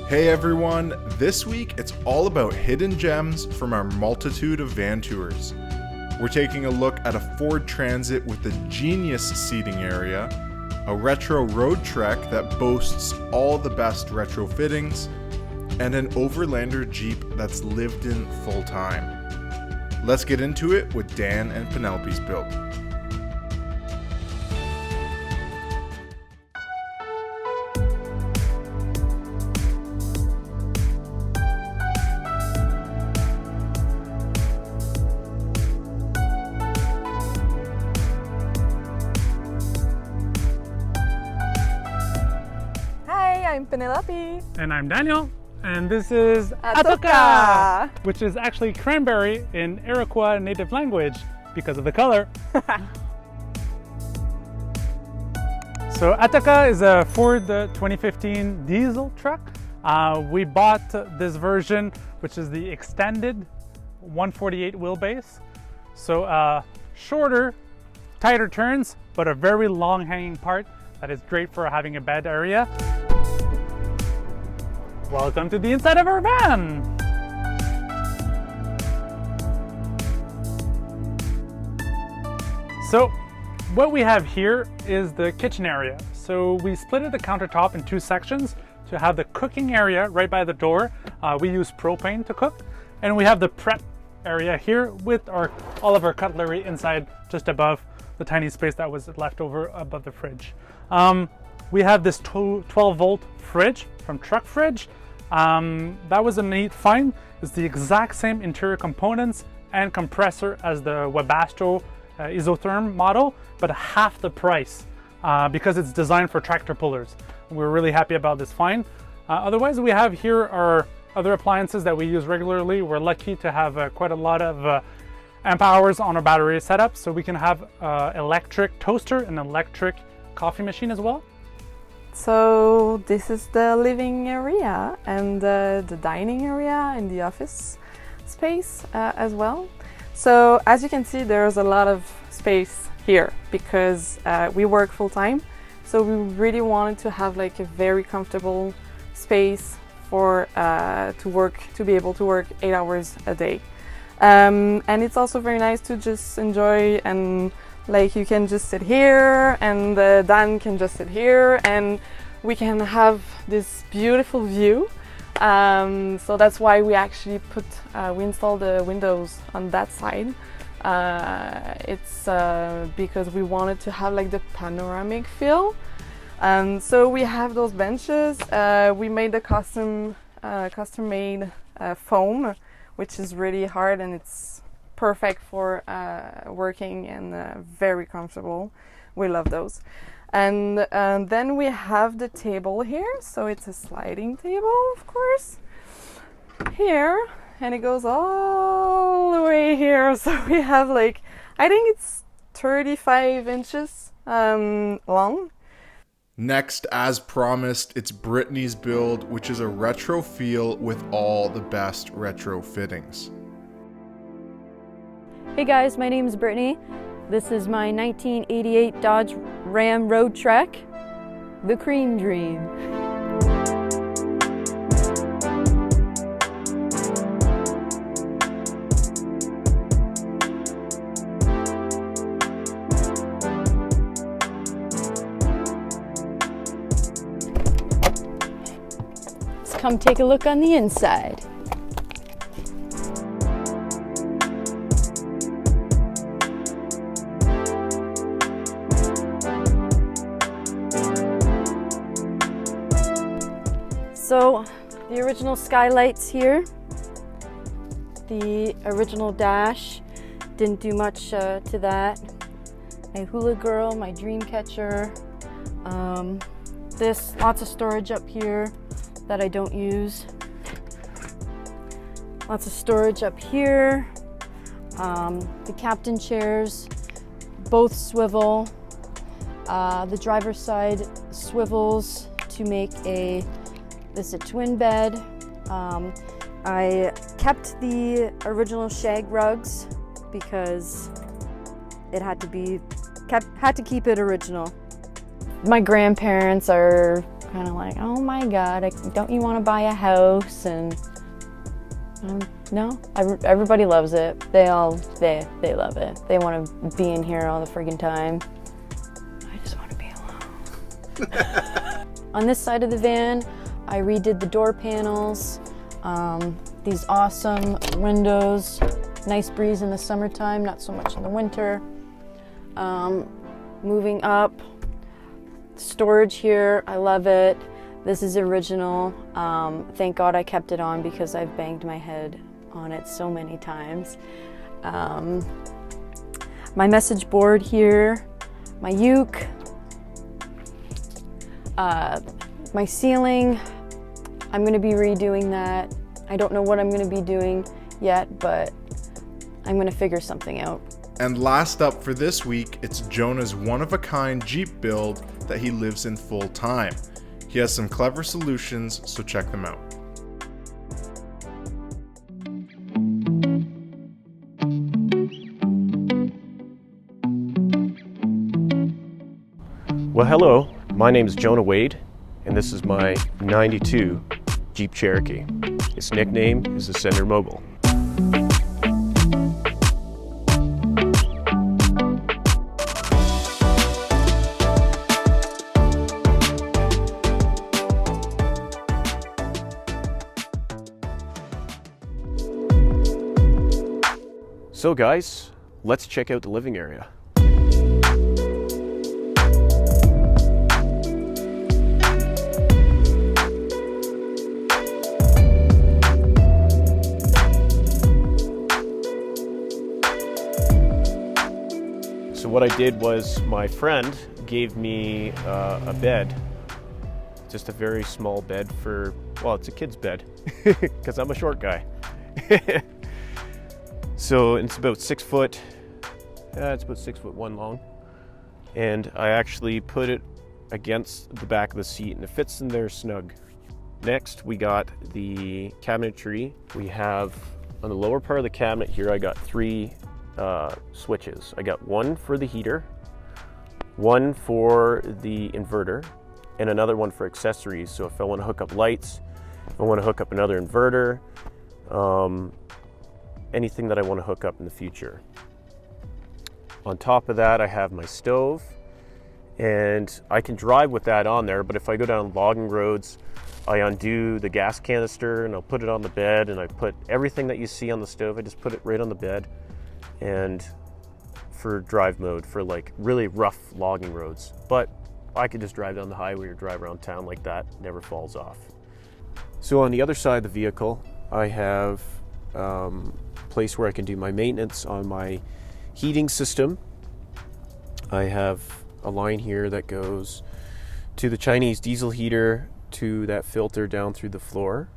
Hey everyone, this week it's all about hidden gems from our multitude of van tours. We're taking a look at a Ford Transit with a genius seating area, a retro road trek that boasts all the best retro fittings, and an Overlander Jeep that's lived in full time. Let's get into it with Dan and Penelope's build. I'm Penelope. And I'm Daniel. And this is Atoka, which is actually cranberry in Iroquois native language because of the color. So Atoka is a Ford 2015 diesel truck. We bought this version, which is the extended 148 wheelbase. So shorter, tighter turns, but a very long hanging part that is great for having a bed area. Welcome to the inside of our van! So what we have here is the kitchen area. So we split the countertop in two sections to have the cooking area right by the door. We use propane to cook. And we have the prep area here with all of our cutlery inside just above the tiny space that was left over above the fridge. We have this 12-volt fridge from Truck Fridge. That was a neat find. It's the exact same interior components and compressor as the Webasto isotherm model, but half the price because it's designed for tractor pullers. We're really happy about this find. Otherwise, we have here our other appliances that we use regularly. We're lucky to have quite a lot of amp hours on our battery setup, so we can have electric toaster and electric coffee machine as well. So this is the living area and the dining area and the office space as well. So as you can see, there's a lot of space here because we work full time. So we really wanted to have like a very comfortable space for to be able to work 8 hours a day. And it's also very nice to just enjoy, and like you can just sit here and Dan can just sit here and we can have this beautiful view. So that's why we actually we installed the windows on that side. It's because we wanted to have like the panoramic feel. So we have those benches. We made the custom made foam, which is really hard and it's perfect for working and very comfortable. We love those. And then we have the table here. So it's a sliding table, of course, here, and it goes all the way here. So we have like, I think it's 35 inches long. Next, as promised, it's Brittany's build, which is a retro feel with all the best retro fittings. Hey guys, my name is Brittany. This is my 1988 Dodge Ram Road Trek, the Cream Dream. Let's come take a look on the inside. So the original skylights here, the original dash, didn't do much to that. My hula girl, my dream catcher, lots of storage up here that I don't use. Lots of storage up here. The captain chairs, both swivel. The driver's side swivels to make this is a twin bed. I kept the original shag rugs because it had to keep it original. My grandparents are kind of like, oh my God, don't you want to buy a house? And no, everybody loves it. They love it. They want to be in here all the friggin' time. I just want to be alone. On this side of the van, I redid the door panels, these awesome windows, nice breeze in the summertime, not so much in the winter. Moving up, storage here, I love it. This is original. Thank God I kept it on because I've banged my head on it so many times. My message board here, my uke, my ceiling. I'm gonna be redoing that. I don't know what I'm gonna be doing yet, but I'm gonna figure something out. And last up for this week, it's Jonah's one-of-a-kind Jeep build that he lives in full time. He has some clever solutions, so check them out. Well, hello, my name is Jonah Wade, and this is my 92 Jeep Cherokee. Its nickname is the Sender Mobile. So guys, let's check out the living area. So what I did was my friend gave me a bed, just a very small bed for, well, it's a kid's bed because I'm a short guy. So it's about 6 foot, it's about 6'1" long. And I actually put it against the back of the seat and it fits in there snug. Next, we got the cabinetry. We have on the lower part of the cabinet here, I got 3 switches. I got one for the heater, one for the inverter, and another one for accessories. So if I want to hook up lights, if I want to hook up another inverter, anything that I want to hook up in the future. On top of that, I have my stove, and I can drive with that on there, but if I go down logging roads, I undo the gas canister and I'll put it on the bed, and I put everything that you see on the stove, I just put it right on the bed, and for drive mode for like really rough logging roads. But I could just drive down the highway or drive around town like that, never falls off. So on the other side of the vehicle, I have place where I can do my maintenance on my heating system. I have a line here that goes to the Chinese diesel heater, to that filter down through the floor,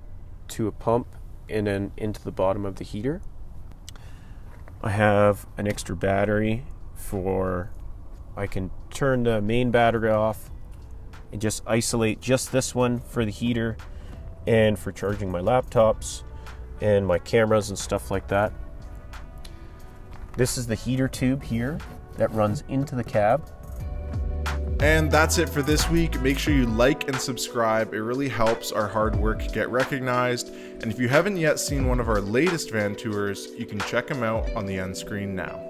to a pump, and then into the bottom of the heater. I have an extra battery for, I can turn the main battery off and just isolate just this one for the heater and for charging my laptops and my cameras and stuff like that. This is the heater tube here that runs into the cab. And that's it for this week. Make sure you like and subscribe. It really helps our hard work get recognized. And if you haven't yet seen one of our latest van tours, you can check them out on the end screen now.